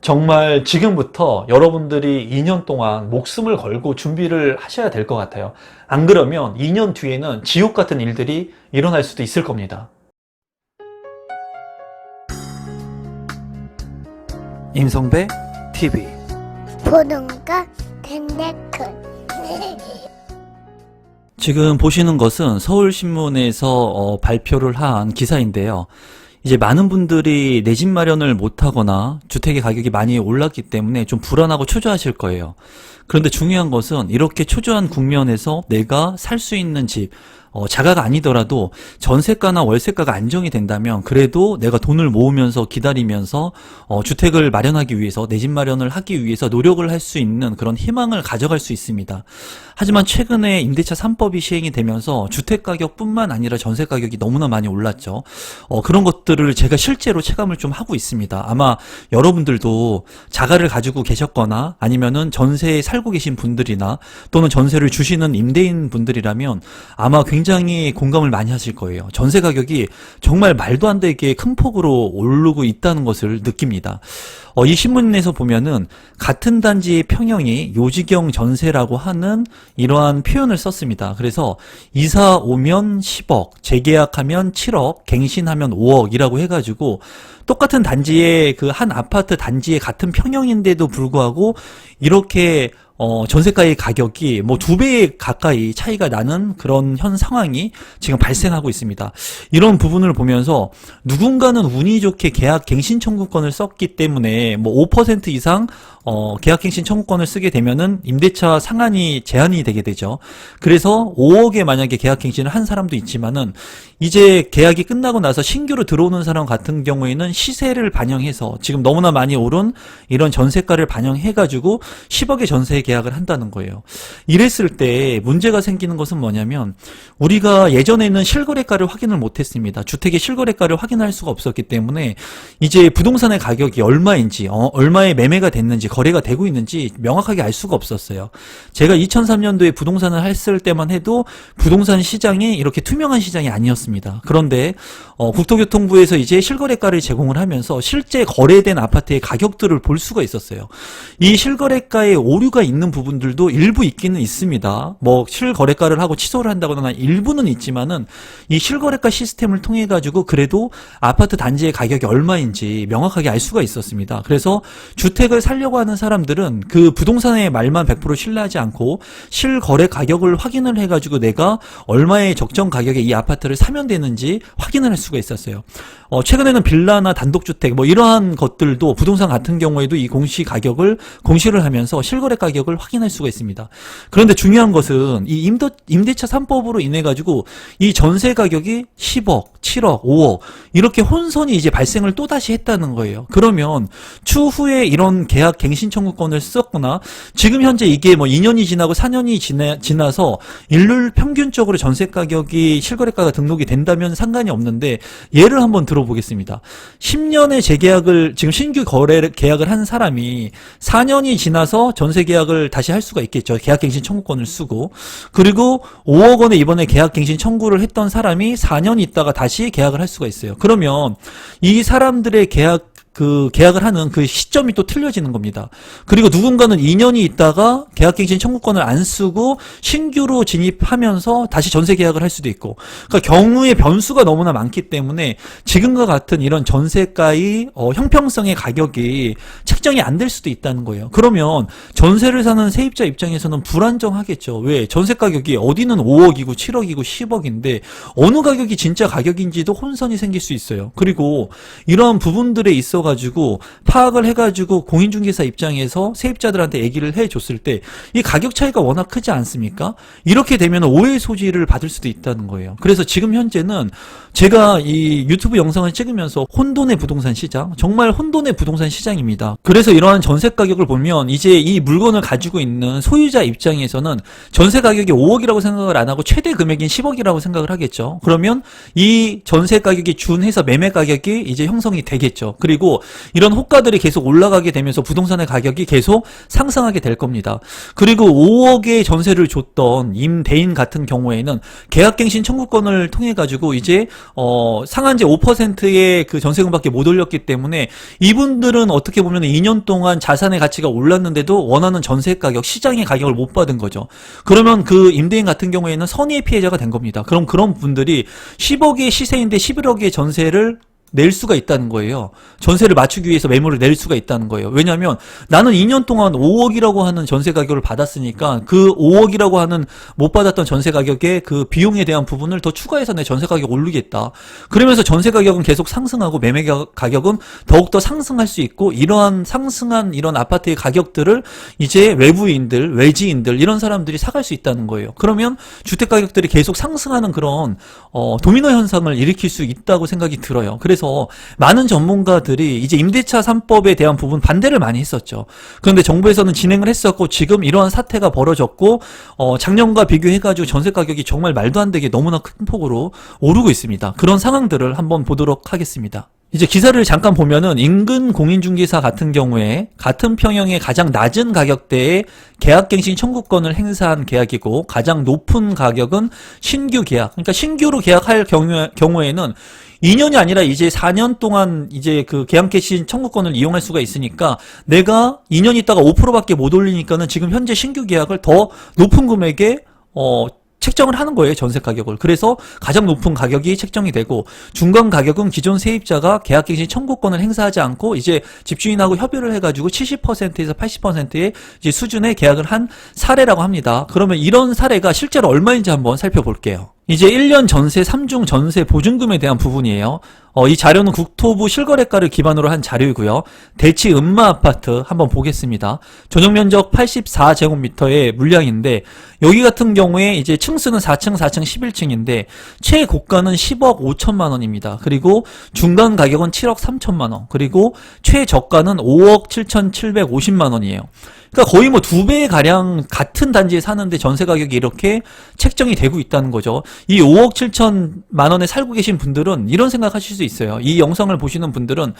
정말 지금부터 여러분들이 2년 동안 목숨을 걸고 준비를 하셔야 될 것 같아요. 안 그러면 2년 뒤에는 지옥 같은 일들이 일어날 수도 있을 겁니다. 임성배 TV 보동과 텐데크 지금 보시는 것은 서울신문에서 발표를 한 기사인데요. 이제 많은 분들이 내 집 마련을 못하거나 주택의 가격이 많이 올랐기 때문에 좀 불안하고 초조하실 거예요. 그런데 중요한 것은 이렇게 초조한 국면에서 내가 살 수 있는 집, 자가가 아니더라도 전세가나 월세가가 안정이 된다면 그래도 내가 돈을 모으면서 기다리면서 주택을 마련하기 위해서 내 집 마련을 하기 위해서 노력을 할 수 있는 그런 희망을 가져갈 수 있습니다. 하지만 최근에 임대차 3법이 시행이 되면서 주택가격뿐만 아니라 전세가격이 너무나 많이 올랐죠. 그런 것들을 제가 실제로 체감을 좀 하고 있습니다. 아마 여러분들도 자가를 가지고 계셨거나 아니면은 전세에 살고 계신 분들이나 또는 전세를 주시는 임대인 분들이라면 아마 굉장히 공감을 많이 하실 거예요. 전세 가격이 정말 말도 안 되게 큰 폭으로 오르고 있다는 것을 느낍니다. 이 신문에서 보면은 같은 단지의 평형이 요지경 전세라고 하는 이러한 표현을 썼습니다. 그래서 이사 오면 10억, 재계약하면 7억, 갱신하면 5억이라고 해가지고 똑같은 단지의 그 한 아파트 단지의 같은 평형인데도 불구하고 이렇게 전세가의 가격이 뭐 2배 가까이 차이가 나는 그런 현 상황이 지금 발생하고 있습니다. 이런 부분을 보면서 누군가는 운이 좋게 계약 갱신 청구권을 썼기 때문에 뭐 5% 이상 계약갱신 청구권을 쓰게 되면은 임대차 상한이 제한이 되게 되죠. 그래서 5억에 만약에 계약갱신을 한 사람도 있지만은 이제 계약이 끝나고 나서 신규로 들어오는 사람 같은 경우에는 시세를 반영해서 지금 너무나 많이 오른 이런 전세가를 반영해가지고 10억의 전세 계약을 한다는 거예요. 이랬을 때 문제가 생기는 것은 뭐냐면 우리가 예전에는 실거래가를 확인을 못했습니다. 주택의 실거래가를 확인할 수가 없었기 때문에 이제 부동산의 가격이 얼마인지 얼마에 매매가 됐는지 거래가 되고 있는지 명확하게 알 수가 없었어요. 제가 2003년도에 부동산을 했을 때만 해도 부동산 시장이 이렇게 투명한 시장이 아니었습니다. 그런데 국토교통부에서 이제 실거래가를 제공을 하면서 실제 거래된 아파트의 가격들을 볼 수가 있었어요. 이 실거래가에 오류가 있는 부분들도 일부 있기는 있습니다. 뭐 실거래가를 하고 취소를 한다거나 일부는 있지만은 이 실거래가 시스템을 통해 가지고 그래도 아파트 단지의 가격이 얼마인지 명확하게 알 수가 있었습니다. 그래서 주택을 살려고 하는 사람들은 그 부동산의 말만 100% 신뢰하지 않고 실거래 가격을 확인을 해가지고 내가 얼마의 적정 가격에 이 아파트를 사면 되는지 확인을 할 수가 있었어요. 최근에는 빌라나 단독주택 뭐 이러한 것들도 부동산 같은 경우에도 이 공시를 하면서 실거래 가격을 확인할 수가 있습니다. 그런데 중요한 것은 이 임대차 3법으로 인해 가지고 이 전세 가격이 10억, 7억, 5억 이렇게 혼선이 이제 발생을 또다시 했다는 거예요. 그러면 추후에 이런 계약 갱신 청구권을 썼거나 지금 현재 이게 뭐 2년이 지나고 4년이 지나서 일률 평균적으로 전세 가격이 실거래가가 등록이 된다면 상관이 없는데 예를 한번 들어보겠습니다. 10년의 재계약을 지금 신규 거래 계약을 한 사람이 4년이 지나서 전세 계약을 다시 할 수가 있겠죠. 계약갱신 청구권을 쓰고 그리고 5억 원에 이번에 계약갱신 청구를 했던 사람이 4년 있다가 다시 계약을 할 수가 있어요. 그러면 이 사람들의 계약을 하는 그 시점이 또 틀려지는 겁니다. 그리고 누군가는 2년이 있다가 계약갱신 청구권을 안 쓰고 신규로 진입하면서 다시 전세 계약을 할 수도 있고 그러니까 경우의 변수가 너무나 많기 때문에 지금과 같은 이런 전세가의 형평성의 가격이 책정이 안 될 수도 있다는 거예요. 그러면 전세를 사는 세입자 입장에서는 불안정하겠죠. 왜? 전세 가격이 어디는 5억이고 7억이고 10억인데 어느 가격이 진짜 가격인지도 혼선이 생길 수 있어요. 그리고 이러한 부분들에 있어 가지고 파악을 해가지고 공인중개사 입장에서 세입자들한테 얘기를 해줬을 때 이 가격 차이가 워낙 크지 않습니까? 이렇게 되면 오해 소지를 받을 수도 있다는 거예요. 그래서 지금 현재는 제가 이 유튜브 영상을 찍으면서 혼돈의 부동산 시장, 정말 혼돈의 부동산 시장입니다. 그래서 이러한 전세 가격을 보면 이제 이 물건을 가지고 있는 소유자 입장에서는 전세 가격이 5억이라고 생각을 안 하고 최대 금액인 10억이라고 생각을 하겠죠. 그러면 이 전세 가격이 준해서 매매 가격이 이제 형성이 되겠죠. 그리고 그리고 이런 호가들이 계속 올라가게 되면서 부동산의 가격이 계속 상승하게 될 겁니다. 그리고 5억의 전세를 줬던 임대인 같은 경우에는 계약갱신 청구권을 통해 가지고 이제 상한제 5%의 그 전세금밖에 못 올렸기 때문에 이분들은 어떻게 보면 2년 동안 자산의 가치가 올랐는데도 원하는 전세 가격, 시장의 가격을 못 받은 거죠. 그러면 그 임대인 같은 경우에는 선의의 피해자가 된 겁니다. 그럼 그런 분들이 10억의 시세인데 11억의 전세를 낼 수가 있다는 거예요. 전세를 맞추기 위해서 매물을 낼 수가 있다는 거예요. 왜냐하면 나는 2년 동안 5억이라고 하는 전세 가격을 받았으니까 그 5억이라고 하는 못 받았던 전세 가격의 그 비용에 대한 부분을 더 추가해서 내 전세 가격 올리겠다. 그러면서 전세 가격은 계속 상승하고 매매 가격은 더욱더 상승할 수 있고, 이러한 상승한 이런 아파트의 가격들을 이제 외부인들, 외지인들 이런 사람들이 사갈 수 있다는 거예요. 그러면 주택 가격들이 계속 상승하는 그런 도미노 현상을 일으킬 수 있다고 생각이 들어요. 그래서 많은 전문가들이 이제 임대차 3법에 대한 부분 반대를 많이 했었죠. 그런데 정부에서는 진행을 했었고, 지금 이러한 사태가 벌어졌고 작년과 비교해가지고 전세 가격이 정말 말도 안 되게 너무나 큰 폭으로 오르고 있습니다. 그런 상황들을 한번 보도록 하겠습니다. 이제 기사를 잠깐 보면은 인근 공인중개사 같은 경우에 같은 평형의 가장 낮은 가격대에 계약갱신 청구권을 행사한 계약이고, 가장 높은 가격은 신규 계약, 그러니까 신규로 계약할 경우에는 2년이 아니라 이제 4년 동안 이제 그 계약갱신 청구권을 이용할 수가 있으니까, 내가 2년 있다가 5%밖에 못 올리니까는 지금 현재 신규 계약을 더 높은 금액에 책정을 하는 거예요, 전세 가격을. 그래서 가장 높은 가격이 책정이 되고, 중간 가격은 기존 세입자가 계약갱신 청구권을 행사하지 않고 이제 집주인하고 협의를 해가지고 70%에서 80%의 이제 수준의 계약을 한 사례라고 합니다. 그러면 이런 사례가 실제로 얼마인지 한번 살펴볼게요. 이제 1년 전세 3중 전세 보증금에 대한 부분이에요. 이 자료는 국토부 실거래가를 기반으로 한 자료이고요. 대치 음마 아파트 한번 보겠습니다. 전용 면적 84제곱미터의 물량인데, 여기 같은 경우에 이제 층수는 4층, 4층, 11층인데 최고가는 10억 5천만 원입니다. 그리고 중간 가격은 7억 3천만 원, 그리고 최저가는 5억 7,750만 원이에요. 그러니까 거의 뭐 2배 가량 같은 단지에 사는데 전세 가격이 이렇게 책정이 되고 있다는 거죠. 이 5억 7천만 원에 살고 계신 분들은 이런 생각하실 수 있어요. 이 영상을 보시는 분들은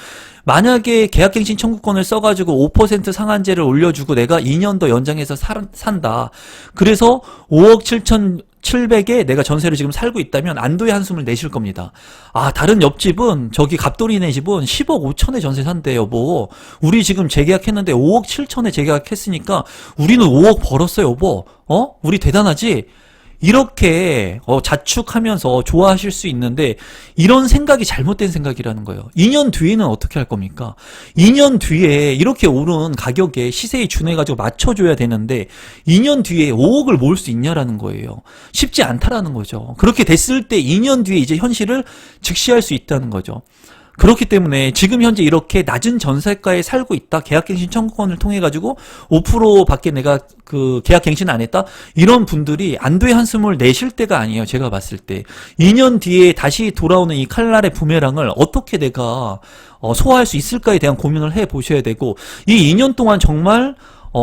만약에 계약갱신 청구권을 써가지고 5% 상한제를 올려주고 내가 2년 더 연장해서 산다. 그래서 5억 7,700에 내가 전세를 지금 살고 있다면 안도의 한숨을 내실 겁니다. 아, 다른 옆집은 저기 갑돌이네 집은 10억 5천에 전세 산대 여보. 우리 지금 재계약했는데 5억 7천에 재계약했으니까 우리는 5억 벌었어요 여보. 우리 대단하지? 이렇게 자축하면서 좋아하실 수 있는데, 이런 생각이 잘못된 생각이라는 거예요. 2년 뒤에는 어떻게 할 겁니까? 2년 뒤에 이렇게 오른 가격에 시세에 준해가지고 맞춰줘야 되는데 2년 뒤에 5억을 모을 수 있냐라는 거예요. 쉽지 않다라는 거죠. 그렇게 됐을 때 2년 뒤에 이제 현실을 직시할 수 있다는 거죠. 그렇기 때문에 지금 현재 이렇게 낮은 전세가에 살고 있다, 계약갱신 청구권을 통해 가지고 5%밖에 내가 그 계약갱신 안 했다, 이런 분들이 안도의 한숨을 내실 때가 아니에요. 제가 봤을 때 2년 뒤에 다시 돌아오는 이 칼날의 부메랑을 어떻게 내가 소화할 수 있을까에 대한 고민을 해 보셔야 되고, 이 2년 동안 정말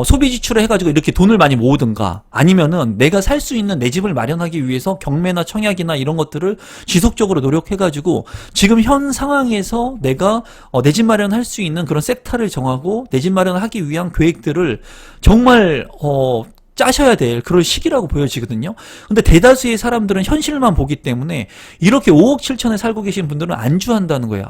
소비 지출을 해가지고 이렇게 돈을 많이 모으든가, 아니면은 내가 살 수 있는 내 집을 마련하기 위해서 경매나 청약이나 이런 것들을 지속적으로 노력해가지고 지금 현 상황에서 내가 내 집 마련할 수 있는 그런 섹터를 정하고 내 집 마련을 하기 위한 계획들을 정말 짜셔야 될 그런 시기라고 보여지거든요. 근데 대다수의 사람들은 현실만 보기 때문에 이렇게 5억 7천에 살고 계신 분들은 안주한다는 거예요.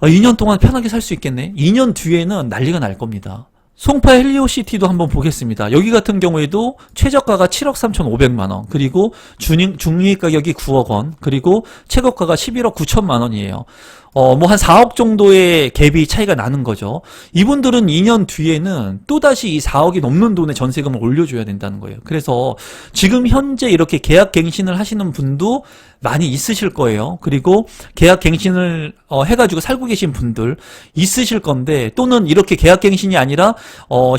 2년 동안 편하게 살 수 있겠네. 2년 뒤에는 난리가 날 겁니다. 송파 헬리오시티도 한번 보겠습니다. 여기 같은 경우에도 최저가가 7억 3,500만 원, 그리고 중위 가격이 9억 원, 그리고 최고가가 11억 9천만 원이에요. 뭐 한 4억 정도의 갭이 차이가 나는 거죠. 이분들은 2년 뒤에는 또다시 이 4억이 넘는 돈의 전세금을 올려줘야 된다는 거예요. 그래서 지금 현재 이렇게 계약갱신을 하시는 분도 많이 있으실 거예요. 그리고 계약갱신을 해가지고 살고 계신 분들 있으실 건데, 또는 이렇게 계약갱신이 아니라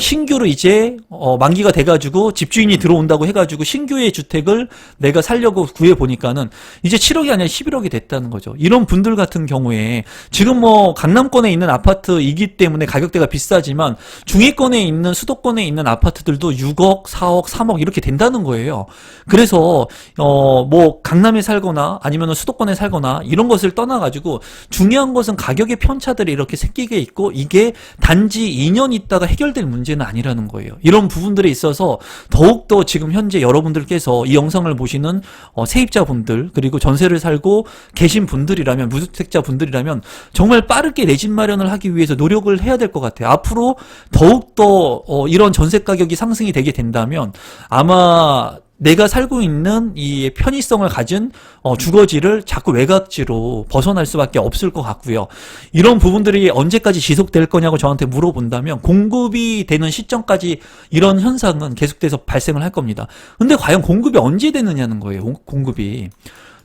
신규로 이제 만기가 돼가지고 집주인이 들어온다고 해가지고 신규의 주택을 내가 살려고 구해보니까는 이제 7억이 아니라 11억이 됐다는 거죠. 이런 분들 같은 경우에 때문에 지금 뭐 강남권에 있는 아파트이기 때문에 가격대가 비싸지만 중위권에 있는 수도권에 있는 아파트들도 6억, 4억, 3억 이렇게 된다는 거예요. 그래서 뭐 강남에 살거나 아니면 수도권에 살거나 이런 것을 떠나가지고 중요한 것은 가격의 편차들이 이렇게 생기게 있고 이게 단지 2년 있다가 해결될 문제는 아니라는 거예요. 이런 부분들에 있어서 더욱더 지금 현재 여러분들께서 이 영상을 보시는 세입자분들 그리고 전세를 살고 계신 분들이라면 무주택자 분들이라면 정말 빠르게 내 집 마련을 하기 위해서 노력을 해야 될 것 같아요. 앞으로 더욱더 이런 전세 가격이 상승이 되게 된다면 아마 내가 살고 있는 이 편의성을 가진 주거지를 자꾸 외곽지로 벗어날 수밖에 없을 것 같고요. 이런 부분들이 언제까지 지속될 거냐고 저한테 물어본다면 공급이 되는 시점까지 이런 현상은 계속돼서 발생을 할 겁니다. 근데 과연 공급이 언제 되느냐는 거예요. 공급이.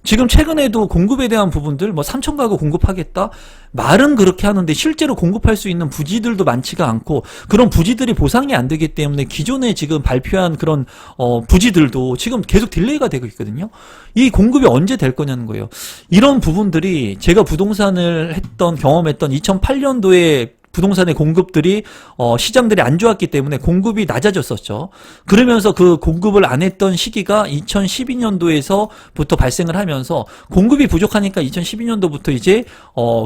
지금 최근에도 공급에 대한 부분들 뭐 3천 가구 공급하겠다 말은 그렇게 하는데 실제로 공급할 수 있는 부지들도 많지가 않고 그런 부지들이 보상이 안 되기 때문에 기존에 지금 발표한 그런 부지들도 지금 계속 딜레이가 되고 있거든요. 이 공급이 언제 될 거냐는 거예요. 이런 부분들이 제가 부동산을 경험했던 2008년도에 부동산의 공급들이 시장들이 안 좋았기 때문에 공급이 낮아졌었죠. 그러면서 그 공급을 안 했던 시기가 2012년도에서부터 발생을 하면서 공급이 부족하니까 2012년도부터 이제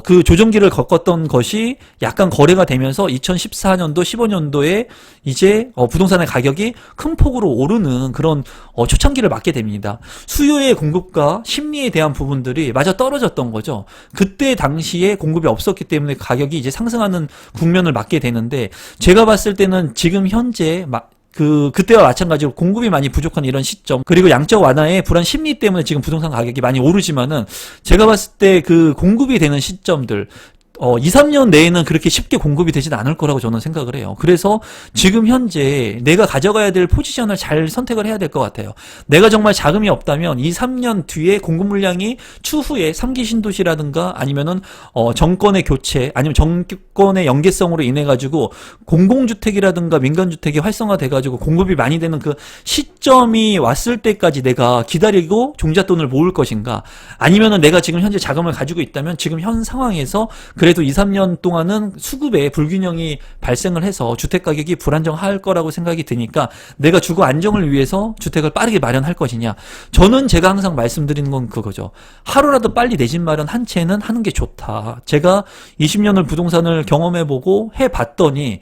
그 조정기를 겪었던 것이 약간 거래가 되면서 2014년도 15년도에 이제 부동산의 가격이 큰 폭으로 오르는 그런 초창기를 맞게 됩니다. 수요의 공급과 심리에 대한 부분들이 마저 떨어졌던 거죠. 그때 당시에 공급이 없었기 때문에 가격이 이제 상승하는 국면을 맞게 되는데 제가 봤을 때는 지금 현재 그때와 마찬가지로 공급이 많이 부족한 이런 시점 그리고 양적 완화의 불안 심리 때문에 지금 부동산 가격이 많이 오르지만은 제가 봤을 때 그 공급이 되는 시점들 2, 3년 내에는 그렇게 쉽게 공급이 되진 않을 거라고 저는 생각을 해요. 그래서 지금 현재 내가 가져가야 될 포지션을 잘 선택을 해야 될 것 같아요. 내가 정말 자금이 없다면 2, 3년 뒤에 공급 물량이 추후에 3기 신도시라든가 아니면은 정권의 교체 아니면 정권의 연계성으로 인해 가지고 공공주택이라든가 민간주택이 활성화돼 가지고 공급이 많이 되는 그 시점이 왔을 때까지 내가 기다리고 종잣돈을 모을 것인가 아니면은 내가 지금 현재 자금을 가지고 있다면 지금 현 상황에서 그래도 2, 3년 동안은 수급에 불균형이 발생을 해서 주택가격이 불안정할 거라고 생각이 드니까 내가 주거 안정을 위해서 주택을 빠르게 마련할 것이냐. 저는 제가 항상 말씀드리는 건 그거죠. 하루라도 빨리 내 집 마련 한 채는 하는 게 좋다. 제가 20년을 부동산을 경험해보고 해봤더니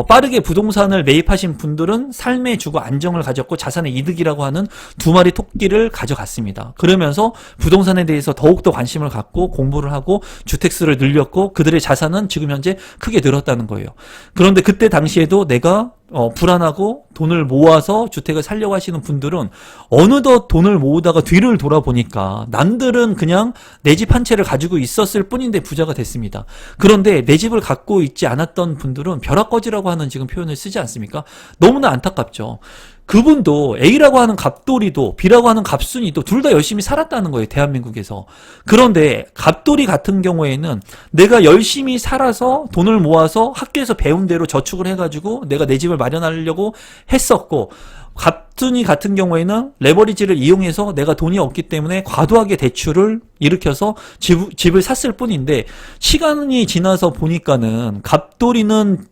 빠르게 부동산을 매입하신 분들은 삶의 주거 안정을 가졌고 자산의 이득이라고 하는 두 마리 토끼를 가져갔습니다. 그러면서 부동산에 대해서 더욱더 관심을 갖고 공부를 하고 주택수를 늘렸고 그들의 자산은 지금 현재 크게 늘었다는 거예요. 그런데 그때 당시에도 내가 불안하고 돈을 모아서 주택을 살려고 하시는 분들은 어느덧 돈을 모으다가 뒤를 돌아보니까 남들은 그냥 내 집 한 채를 가지고 있었을 뿐인데 부자가 됐습니다. 그런데 내 집을 갖고 있지 않았던 분들은 벼락거지라고 하는 지금 표현을 쓰지 않습니까? 너무나 안타깝죠. 그분도 A라고 하는 갑돌이도 B라고 하는 갑순이도 둘 다 열심히 살았다는 거예요. 대한민국에서. 그런데 갑돌이 같은 경우에는 내가 열심히 살아서 돈을 모아서 학교에서 배운 대로 저축을 해가지고 내가 내 집을 마련하려고 했었고 갑순이 같은 경우에는 레버리지를 이용해서 내가 돈이 없기 때문에 과도하게 대출을 일으켜서 집을 샀을 뿐인데 시간이 지나서 보니까는 갑돌이는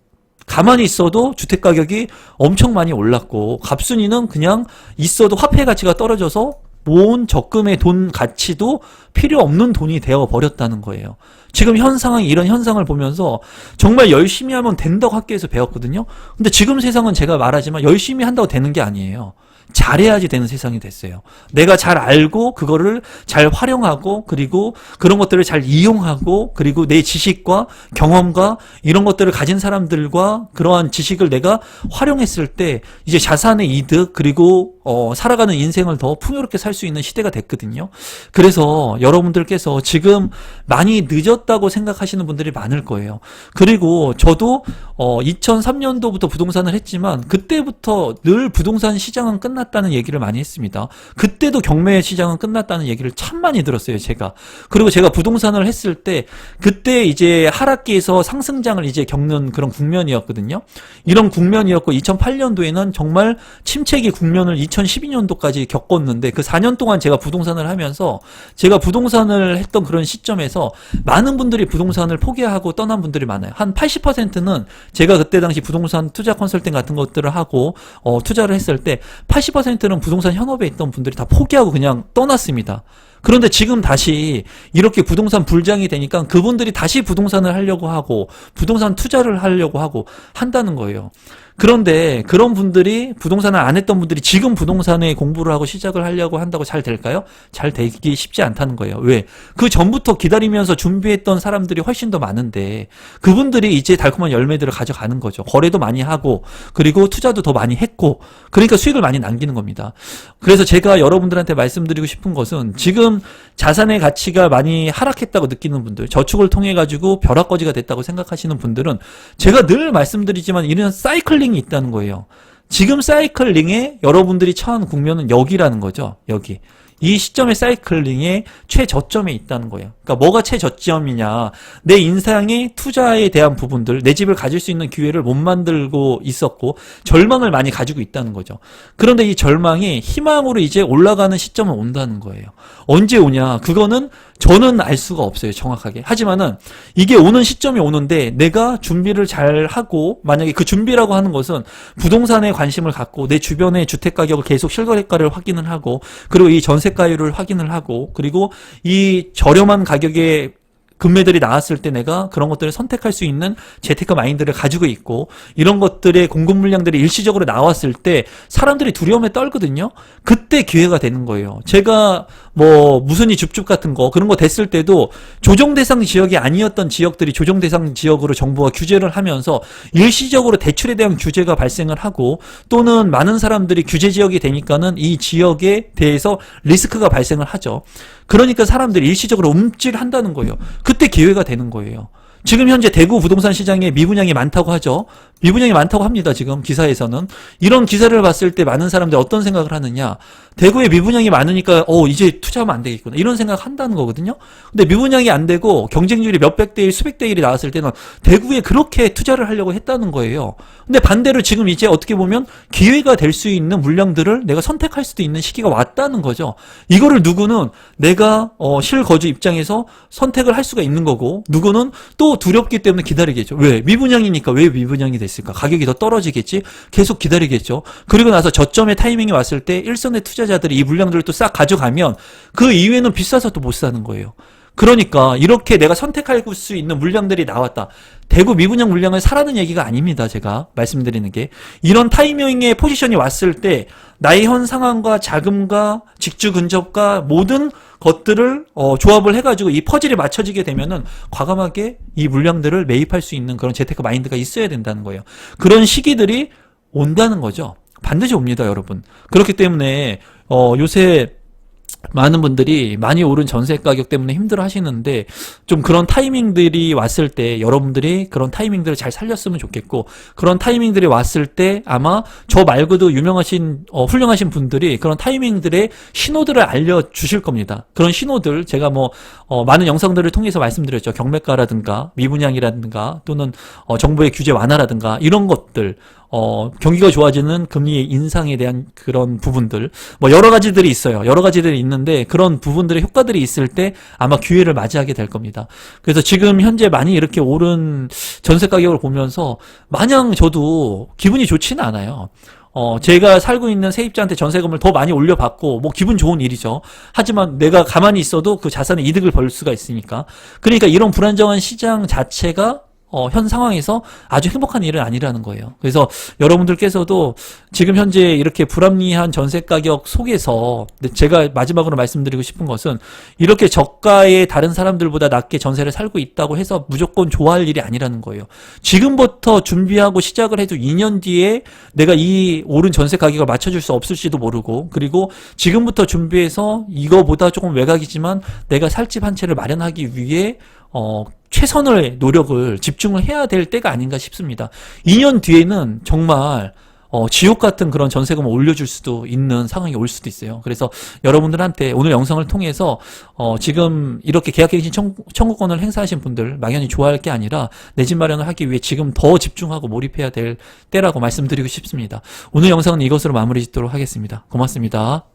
가만히 있어도 주택가격이 엄청 많이 올랐고 갑순이는 그냥 있어도 화폐 가치가 떨어져서 모은 적금의 돈 가치도 필요 없는 돈이 되어 버렸다는 거예요. 지금 현 상황이 이런 현상을 보면서 정말 열심히 하면 된다고 학교에서 배웠거든요. 근데 지금 세상은 제가 말하지만 열심히 한다고 되는 게 아니에요. 잘해야지 되는 세상이 됐어요. 내가 잘 알고 그거를 잘 활용하고 그리고 그런 것들을 잘 이용하고 그리고 내 지식과 경험과 이런 것들을 가진 사람들과 그러한 지식을 내가 활용했을 때 이제 자산의 이득 그리고 살아가는 인생을 더 풍요롭게 살 수 있는 시대가 됐거든요. 그래서 여러분들께서 지금 많이 늦었다고 생각하시는 분들이 많을 거예요. 그리고 저도 2003년도부터 부동산을 했지만 그때부터 늘 부동산 시장은 끝났다는 얘기를 많이 했습니다. 그때도 경매 시장은 끝났다는 얘기를 참 많이 들었어요, 제가. 그리고 제가 부동산을 했을 때 그때 이제 하락기에서 상승장을 이제 겪는 그런 국면이었거든요. 이런 국면이었고 2008년도에는 정말 침체기 국면을 2012년도까지 겪었는데 그 4년 동안 제가 부동산을 하면서 제가 부동산을 했던 그런 시점에서 많은 분들이 부동산을 포기하고 떠난 분들이 많아요. 한 80%는 제가 그때 당시 부동산 투자 컨설팅 같은 것들을 하고 투자를 했을 때 80%는 부동산 현업에 있던 분들이 다 포기하고 그냥 떠났습니다. 그런데 지금 다시 이렇게 부동산 불장이 되니까 그분들이 다시 부동산을 하려고 하고 부동산 투자를 하려고 하고 한다는 거예요. 그런데 그런 분들이 부동산을 안 했던 분들이 지금 부동산에 공부를 하고 시작을 하려고 한다고 잘 될까요? 잘 되기 쉽지 않다는 거예요. 왜? 그 전부터 기다리면서 준비했던 사람들이 훨씬 더 많은데 그분들이 이제 달콤한 열매들을 가져가는 거죠. 거래도 많이 하고 그리고 투자도 더 많이 했고 그러니까 수익을 많이 남기는 겁니다. 그래서 제가 여러분들한테 말씀드리고 싶은 것은 지금 자산의 가치가 많이 하락했다고 느끼는 분들, 저축을 통해 가지고 벼락거지가 됐다고 생각하시는 분들은 제가 늘 말씀드리지만 이런 사이클링이 있다는 거예요. 지금 사이클링에 여러분들이 처한 국면은 여기라는 거죠. 여기. 이 시점의 사이클링의 최저점에 있다는 거예요. 그러니까 뭐가 최저점이냐. 내 인생의 투자에 대한 부분들, 내 집을 가질 수 있는 기회를 못 만들고 있었고 절망을 많이 가지고 있다는 거죠. 그런데 이 절망이 희망으로 이제 올라가는 시점은 온다는 거예요. 언제 오냐. 그거는 저는 알 수가 없어요. 정확하게. 하지만은 이게 오는 시점이 오는데 내가 준비를 잘 하고 만약에 그 준비라고 하는 것은 부동산에 관심을 갖고 내 주변의 주택 가격을 계속 실거래가를 확인을 하고 그리고 이 전세가율을 확인을 하고 그리고 이 저렴한 가격의 금매들이 나왔을 때 내가 그런 것들을 선택할 수 있는 재테크 마인드를 가지고 있고 이런 것들의 공급 물량들이 일시적으로 나왔을 때 사람들이 두려움에 떨거든요. 그때 기회가 되는 거예요. 제가 뭐 무슨 이 줍줍 같은 거 그런 거 됐을 때도 조정 대상 지역이 아니었던 지역들이 조정 대상 지역으로 정부가 규제를 하면서 일시적으로 대출에 대한 규제가 발생을 하고 또는 많은 사람들이 규제 지역이 되니까는 이 지역에 대해서 리스크가 발생을 하죠. 그러니까 사람들이 일시적으로 움찔한다는 거예요. 그때 기회가 되는 거예요. 지금 현재 대구 부동산 시장에 미분양이 많다고 하죠. 미분양이 많다고 합니다. 지금 기사에서는. 이런 기사를 봤을 때 많은 사람들이 어떤 생각을 하느냐. 대구에 미분양이 많으니까 이제 투자하면 안 되겠구나. 이런 생각 한다는 거거든요. 근데 미분양이 안 되고 경쟁률이 몇백 대 1, 수백 대 1이 나왔을 때는 대구에 그렇게 투자를 하려고 했다는 거예요. 근데 반대로 지금 이제 어떻게 보면 기회가 될 수 있는 물량들을 내가 선택할 수도 있는 시기가 왔다는 거죠. 이거를 누구는 내가 실거주 입장에서 선택을 할 수가 있는 거고 누구는 또 두렵기 때문에 기다리겠죠. 왜? 미분양이니까 왜 미분양이 됐을까? 가격이 더 떨어지겠지? 계속 기다리겠죠. 그리고 나서 저점의 타이밍이 왔을 때 일선의 투자자들이 이 물량들을 또 싹 가져가면 그 이후에는 비싸서 또 못 사는 거예요. 그러니까 이렇게 내가 선택할 수 있는 물량들이 나왔다. 대구 미분양 물량을 사라는 얘기가 아닙니다. 제가 말씀드리는 게. 이런 타이밍의 포지션이 왔을 때 나의 현 상황과 자금과 직주 근접과 모든 것들을 조합을 해가지고 이 퍼즐이 맞춰지게 되면은 과감하게 이 물량들을 매입할 수 있는 그런 재테크 마인드가 있어야 된다는 거예요. 그런 시기들이 온다는 거죠. 반드시 옵니다, 여러분. 그렇기 때문에 요새 많은 분들이 많이 오른 전세 가격 때문에 힘들어 하시는데 좀 그런 타이밍들이 왔을 때 여러분들이 그런 타이밍들을 잘 살렸으면 좋겠고 그런 타이밍들이 왔을 때 아마 저 말고도 유명하신 훌륭하신 분들이 그런 타이밍들의 신호들을 알려주실 겁니다. 그런 신호들 제가 많은 영상들을 통해서 말씀드렸죠. 경매가라든가 미분양이라든가 또는 정부의 규제 완화라든가 이런 것들 경기가 좋아지는 금리 인상에 대한 그런 부분들 여러 가지들이 있어요. 여러 가지들이 있는데 그런 부분들의 효과들이 있을 때 아마 기회를 맞이하게 될 겁니다. 그래서 지금 현재 많이 이렇게 오른 전세 가격을 보면서 마냥 저도 기분이 좋지는 않아요. 제가 살고 있는 세입자한테 전세금을 더 많이 올려받고 기분 좋은 일이죠. 하지만 내가 가만히 있어도 그 자산의 이득을 벌 수가 있으니까. 그러니까 이런 불안정한 시장 자체가 현 상황에서 아주 행복한 일은 아니라는 거예요. 그래서 여러분들께서도 지금 현재 이렇게 불합리한 전세 가격 속에서 제가 마지막으로 말씀드리고 싶은 것은 이렇게 저가의 다른 사람들보다 낮게 전세를 살고 있다고 해서 무조건 좋아할 일이 아니라는 거예요. 지금부터 준비하고 시작을 해도 2년 뒤에 내가 이 오른 전세 가격을 맞춰줄 수 없을지도 모르고 그리고 지금부터 준비해서 이거보다 조금 외곽이지만 내가 살 집 한 채를 마련하기 위해 최선의 노력을 집중을 해야 될 때가 아닌가 싶습니다. 2년 뒤에는 정말 지옥 같은 그런 전세금을 올려줄 수도 있는 상황이 올 수도 있어요. 그래서 여러분들한테 오늘 영상을 통해서 지금 이렇게 계약갱신 청구권을 행사하신 분들 막연히 좋아할 게 아니라 내 집 마련을 하기 위해 지금 더 집중하고 몰입해야 될 때라고 말씀드리고 싶습니다. 오늘 영상은 이것으로 마무리 짓도록 하겠습니다. 고맙습니다.